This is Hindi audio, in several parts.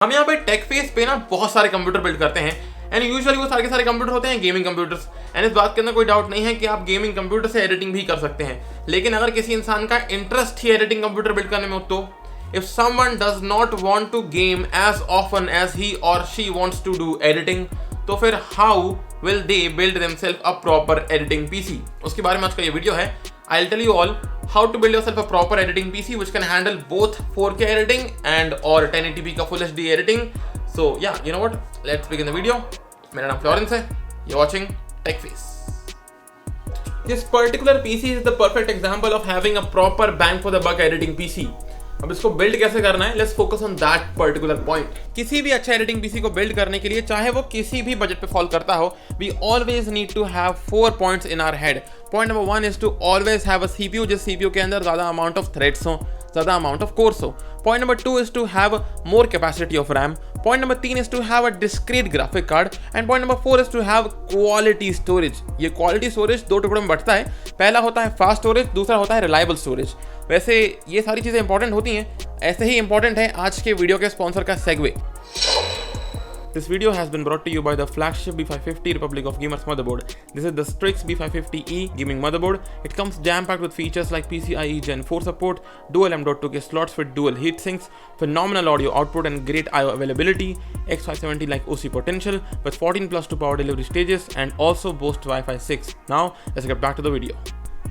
हम यहाँ पे टेक फेस पे ना बहुत सारे कंप्यूटर बिल्ड करते हैं एंड यूजुअली वो सारे के सारे कंप्यूटर होते हैं गेमिंग कंप्यूटर्स। एंड इस बात के अंदर कोई डाउट नहीं है कि आप गेमिंग कंप्यूटर से एडिटिंग भी कर सकते हैं, लेकिन अगर किसी इंसान का इंटरेस्ट ही एडिटिंग कंप्यूटर बिल्ड करने में हो तो if someone does not want to game as often as he और she wants to do editing, तो फिर how will they build themselves a proper editing PC? उसके बारे में आज का ये वीडियो है। I'll tell you all how to build yourself a proper editing PC which can handle both 4K editing and or 1080p का Full HD editing. So yeah, you know what? Let's begin the video. मेरा नाम फ्लोरेंस है. You're watching TechFace. This particular PC is the perfect example of having a proper bang for the buck editing PC. अब इसको बिल्ड कैसे करना है, let's focus on that particular point. किसी भी अच्छा एडिटिंग पीसी को बिल्ड करने के लिए, चाहे वो किसी भी बजट पे फॉल करता हो, we always need to have 4 points in our head. Point number 1 is to always have a CPU, जिस सीपीयू के अंदर ज्यादा अमाउंट ऑफ थ्रेड्स हो, ज्यादा अमाउंट ऑफ कोर्स हो। Point number 2 is to have more capacity of RAM. Point number 3 is to have a discrete graphic card and point number 4 is to have quality storage. ये क्वालिटी स्टोरेज 2 टुकड़ों में बंटता है। पहला होता है फास्ट स्टोरेज, दूसरा होता है रिलायबल स्टोरेज। वैसे ये सारी चीजें इंपॉर्टेंट होती हैं, ऐसे ही इंपॉर्टेंट है आज के वीडियो के स्पॉन्सर का segue. This video has been brought to you by the flagship B550 Republic of Gamers motherboard. This is the Strix B550E gaming motherboard. It comes jam-packed with features like PCIe Gen 4 support, dual M.2K slots with dual heatsinks, phenomenal audio output and great I/O availability, X570 like OC potential with 14+2 power delivery stages and also boasts Wi-Fi 6. Now let's get back to the video.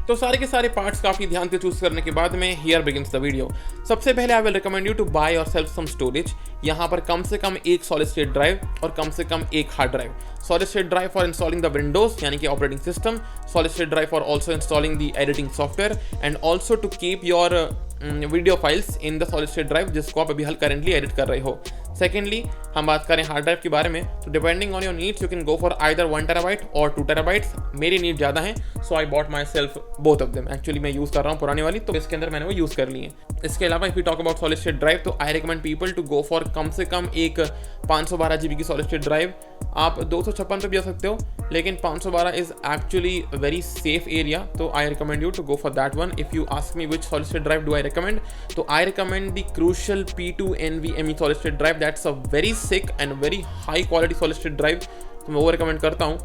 तो सारे के सारे पार्ट्स काफी ध्यान से चूज करने के बाद में हियर बिगिंस द वीडियो। सबसे पहले I will recommend you to buy yourself some storage. यहाँ पर कम से कम एक सॉलिड स्टेट ड्राइव और कम से कम एक hard drive. Solid state drive for installing the Windows यानी कि operating system, solid state drive for also installing the editing software and also to keep your video files in the solid state drive जिसको आप अभी हाल करेंटली एडिट कर रहे हो। सेकेंडली हम बात करें हार्ड ड्राइव के बारे में, तो depending on your needs you can go for either 1 TB और 2 TB। मेरी नीड ज़्यादा है, so I bought myself both of them. Actually मैं यूज़ कर रहा हूँ पुरानी वाली, तो इसके अंदर मैंने वो यूज़ कर ली है। इसके अलावा if you talk about solid state drive, तो I recommend people to go for कम से कम एक 512 GB की सॉलिड स्टेट ड्राइव। आप 256 पे भी जा सकते हो, लेकिन 512 is actually very safe area, तो I recommend you to go for that one. If you ask me which solid state drive do I recommend, तो I recommend the crucial P2 NVMe solid state drive. That's a very sick and very high quality solid state drive, तो मैं वो रिकमेंड करता हूँ।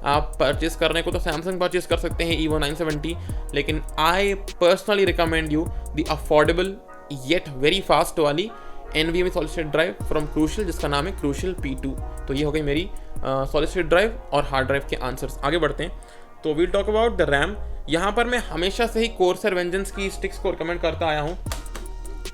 आप परचेज करने को तो सैमसंग परचेज कर सकते हैं Evo 970, लेकिन I personally recommend you the affordable yet very fast वाली NVMe solid state drive from crucial, जिसका नाम है क्रूशियल P2। तो ये हो गई मेरी सॉलिड स्टेट ड्राइव और हार्ड ड्राइव के आंसर्स। आगे बढ़ते हैं, तो we'll talk about the RAM. यहाँ पर मैं हमेशा से ही कोर्सर वेंजेंस की स्टिक्स को रिकमेंड करता आया हूँ।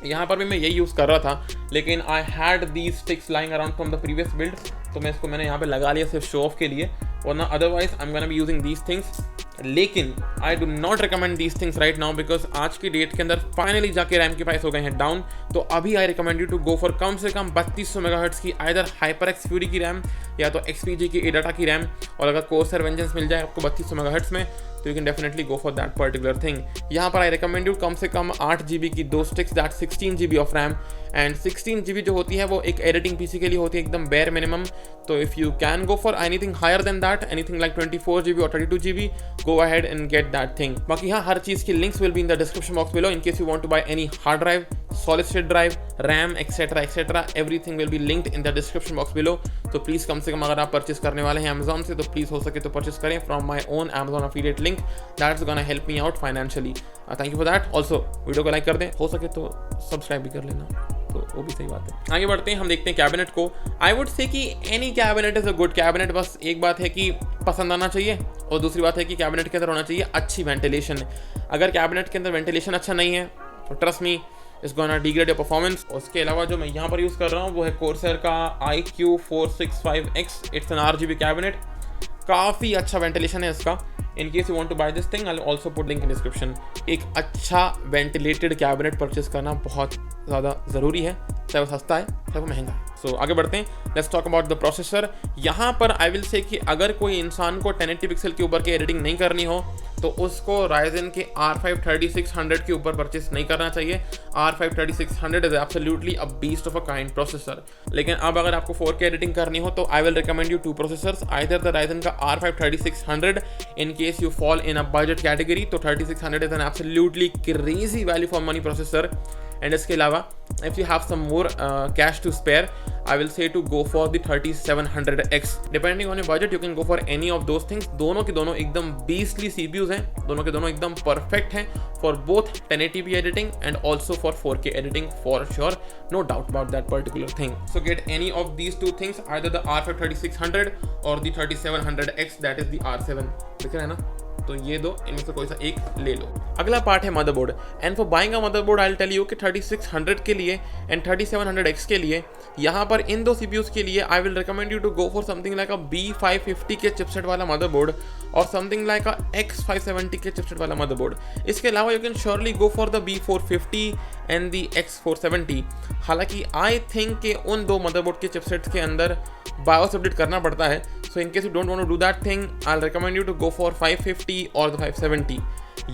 यहाँ पर भी मैं यही यूज़ कर रहा था, लेकिन I had these sticks lying around from the previous build, तो मैं इसको मैंने यहाँ पे लगा लिया सिर्फ शो ऑफ के लिए, वरना otherwise I am gonna be using these things. लेकिन I do not recommend these things right now because आज की डेट के अंदर फाइनली जाके रैम के प्राइस हो गए हैं डाउन। तो अभी I recommend you to go for कम से कम 3200 MHz की आइदर HyperX Fury की रैम या तो XPG की ADATA की रैम, और अगर कोर्सर वेंजेंस मिल जाए आपको 3200 MHz में, तो you can definitely go for that particular thing. यहाँ पर आई रिकमेंड यू कम से कम 8 GB की 2 sticks, that 16 GB of RAM. And 16 GB जो होती है वो एक एडिटिंग पीसी के लिए होती है एकदम बेयर मिनिमम। तो if you can go for anything higher than that, anything like 24 GB और 32 GB, go ahead and get that thing. बाकी हाँ, हर चीज़ की links will be in the description box below in case you want to buy any hard drive, solid state drive, RAM, etc. everything will be linked in the description box below. तो प्लीज़ कम से कम अगर आप परचेस करने वाले हैं Amazon से, तो प्लीज़ हो सके तो परचेस करें from my own Amazon affiliate link. That's gonna help me out financially. Thank you for that. Also video को लाइक कर दें, हो सके तो सब्सक्राइब भी कर लेना, तो वो भी सही बात है। आगे बढ़ते हैं, हम देखते हैं कैबिनेट को। आई वुड से कि any cabinet is a good cabinet, बस एक बात है कि पसंद आना चाहिए, और दूसरी बात है कि कैबिनेट के अंदर होना चाहिए अच्छी वेंटिलेशन। अगर कैबिनेट के अंदर वेंटिलेशन अच्छा नहीं है तो trust me it's gonna degrade your performance. उसके अलावा जो मैं यहाँ पर यूज़ कर रहा हूँ वो है कोर्सर का iQ465X। It's an RGB cabinet, काफ़ी अच्छा वेंटिलेशन है इसका। In case you want to buy this thing, I will also put link in description. एक अच्छा वेंटिलेटेड कैबिनेट परचेस करना बहुत ज़्यादा ज़रूरी है, चाहे वो सस्ता है चाहे वो महंगा है। सो आगे बढ़ते हैं, let's talk about the processor. यहाँ पर आई विल से कि अगर कोई इंसान को 1080 पिक्सल के ऊपर की एडिटिंग नहीं करनी हो, तो उसको Ryzen के R5 3600 के ऊपर परचेस नहीं करना चाहिए। R5 3600 is absolutely a beast of a kind processor. लेकिन अब अगर आपको 4K एडिटिंग करनी हो, तो I will recommend you 2 processors, either the Ryzen का R5 3600 in case you fall in a budget category, तो 3600 is an absolutely crazy value for money processor. And इसके अलावा if you have some more cash to spare, I will say to go for the 3700X. Depending on your budget, you can go for any of those things. दोनों के दोनों एकदम beastly CPUs हैं, दोनों के दोनों एकदम perfect हैं for both 1080p editing and also for 4K editing for sure. No doubt about that particular thing. So get any of these two things, either the R5 3600 or the 3700X, that is the R7. दिख रहा है ना? तो ये दो, इनमें से कोई सा एक ले लो। अगला पार्ट है motherboard, and for buying a motherboard I will tell you कि 3600 के लिए एंड 3700X के लिए, यहाँ पर इन दो CPUs के लिए I will recommend you to go for something like a B550 के चिपसेट वाला मदरबोर्ड और समथिंग लाइक अ X570 के चिपसेट वाला मदरबोर्ड। इसके अलावा you can surely go for the B450 and the X470। हालांकि आई थिंक कि उन दो मदरबोर्ड के चिपसेट्स के अंदर BIOS अपडेट करना पड़ता है, so in case you don't want to do that thing, I will recommend you to go for 550 और द 570।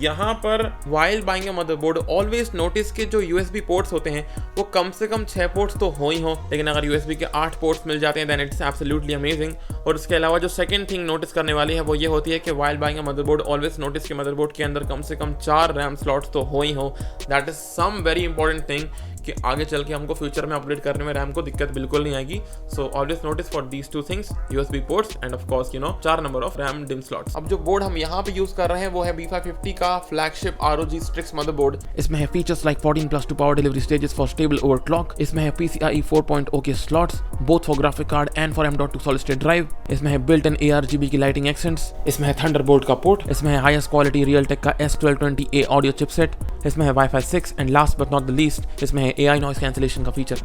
यहाँ पर while buying a motherboard always notice के जो USB पोर्ट्स होते हैं वो कम से कम 6 पोर्ट्स तो हो ही हो, लेकिन अगर USB के 8 पोर्ट्स मिल जाते हैं देन इट्स एब्सोल्युटली अमेजिंग। और इसके अलावा जो सेकंड थिंग नोटिस करने वाली है वो ये होती है कि while buying a motherboard always notice के मदरबोर्ड के अंदर कम से कम 4 रैम स्लॉट्स तो हो ही हो। That is some very important thing कि आगे चल के हमको फ्यूचर में अपडेट करने में रैम को दिक्कत बिल्कुल नहीं आएगी। So always notice for these two things, USB ports end of course 4 number of RAM dim slots. अब जो बोर्ड हम यहाँ पे यूज कर रहे हैं वो है B550 का फ्लैगशिप ROG Strix मदरबोर्ड। इसमें है features like 14+2 power delivery stages for stable overclock. इसमें है PCIe 4.0 के slots both for graphic card and for M.2 solid state drive. इसमें है बिल्ट इन ARGB की लाइटिंग एक्सेंट्स। इसमें है थंडरबोल्ट का पोर्ट। इसमें है हाईएस्ट क्वालिटी रियलटेक का S1220A ऑडियो चिपसेट। इसमें है Wi-Fi 6 and last but not the least इसमें है AI नॉइस कैंसिलेशन का feature.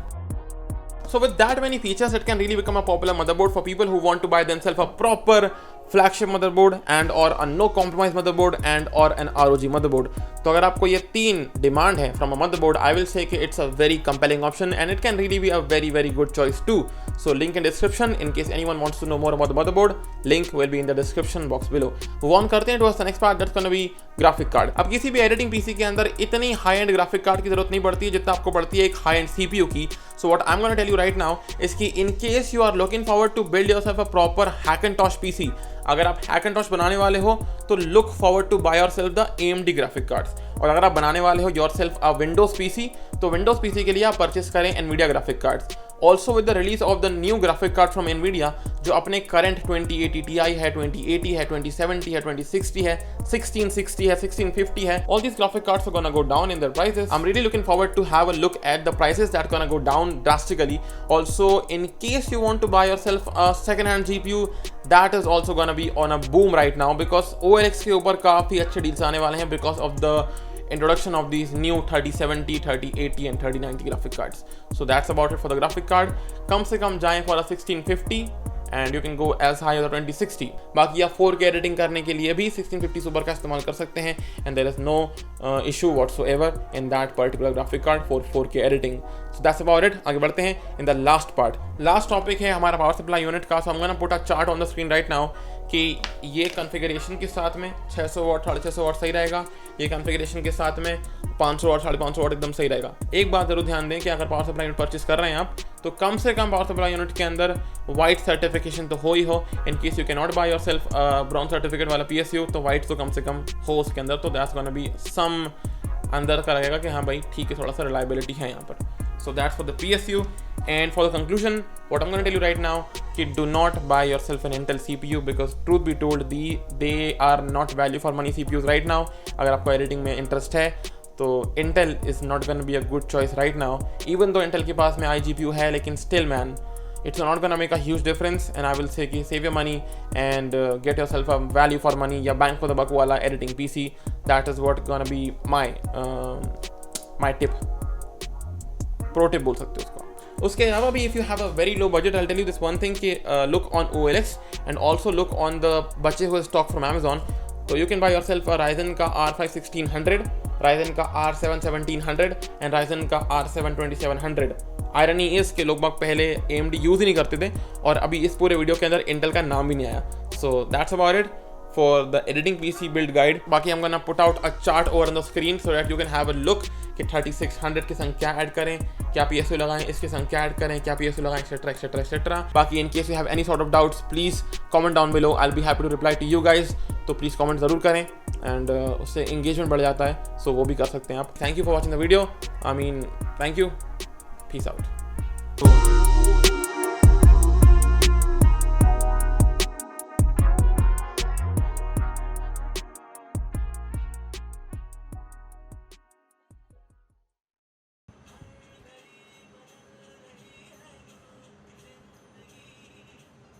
So with that many features, it can really become a popular motherboard for people who want to buy themselves a proper flagship motherboard and or a no compromise motherboard and or an ROG motherboard. तो अगर आपको ये 3 डिमांड है from a motherboard, I will say कि it's a very compelling option and it can really be a very very good choice too. So link in description in case anyone wants to know more about the motherboard. Link will be in the description box below. Move on करते हैं towards the next part, that's gonna be graphic card. अब किसी भी editing PC के अंदर इतनी high end graphic card की जरूरत नहीं पड़ती है जितना आपको पड़ती है एक high end CPU की। So what I'm gonna tell you right now is कि in case you are looking forward to build yourself a proper Hackintosh PC, अगर आप Hackintosh बनाने वाले हो तो look forward to buy yourself the AMD graphic cards, और अगर आप बनाने वाले हो yourself a Windows PC तो Windows PC के लिए आप परचेस करें NVIDIA graphic cards। Also with the release of the new graphic card from NVIDIA जो अपने current 2080 Ti है, 2080 है, 2070 है, 2060 है, 1660 है, 1650 है, all these graphic cards are gonna go down in their prices. I'm really looking forward to have a look at the prices that are gonna go down drastically. Also in case you want to buy yourself a second hand GPU, that is also gonna be on a boom right now because OLX के ऊपर काफी अच्छे डील्स आने वाले हैं because of the introduction of these new 3070, 3080 and 3090 graphic cards. So that's about it for the graphic card. कम से कम जाएं for a 1650 and you can go as high as a 2060. बाकी आप 4K एडिटिंग करने के लिए भी 1650 सुपर का इस्तेमाल कर सकते हैं and there is no issue whatsoever in that particular graphic card for 4K editing. So that's about it. आगे बढ़ते हैं in the last part. Last topic है हमारा पावर सप्लाई यूनिट का। So I'm gonna put a chart on the screen right now कि ये कॉन्फ़िगरेशन के साथ में 600 वाट 650 वाट सही रहेगा, ये कॉन्फ़िगरेशन के साथ में 500 वाट 550 वाट एकदम सही रहेगा। एक बात जरूर ध्यान दें कि अगर पावर सप्लाई यूनिट परचेस कर रहे हैं आप तो कम से कम पावर सप्लाई यूनिट के अंदर वाइट सर्टिफिकेशन तो हो ही हो। इन case you can not by yourself brown certificate वाला PSU तो वाइट तो कम से कम हो उसके अंदर, तो दैट्स गोना बी सम अंदर का लगेगा कि हाँ भाई ठीक है, थोड़ा सा रिलायबिलिटी है यहाँ पर। So that's for the PSU. And for the conclusion, what I'm going to tell you right now, कि do not buy yourself an Intel CPU because truth be told, they are not value for money CPUs right now. अगर आपको editing में interest है तो Intel is not going to be a good choice right now. Even though Intel के पास में iGPU है, लेकिन still man, it's not going to make a huge difference. And I will say कि save your money and get yourself a value for money या bang for the buck वाला editing PC. That is what going to be my tip. Pro tip बोल सकते हो उसको। उसके अलावा भी if you have a very low budget, I tell you this one thing कि look on OLX and also look on the बचे हुए स्टॉक फ्रॉम Amazon। तो you can buy yourself Ryzen का R5 1600, Ryzen का R7 1700 एंड Ryzen का R7 2700। आयरनी इज के लोग पहले AMD यूज़ ही नहीं करते थे और अभी इस पूरे वीडियो के अंदर इंटेल का नाम भी नहीं आया। So that's about it for the editing PC build guide. बाकी I'm gonna put out a chart over on the screen so that you can have a look कि 3600 के संग क्या ऐड करें, क्या PSU लगाएं, इसके संग क्या ऐड करें, क्या PSU लगाएं, etc etc etc. बाकी in case you have any sort of doubts, please comment down below. I'll be happy to reply to you guys. तो please comment ज़रूर करें एंड उससे इंगेजमेंट बढ़ जाता है, सो वो भी कर सकते हैं आप। Thank you for watching the video, I mean thank you, peace out.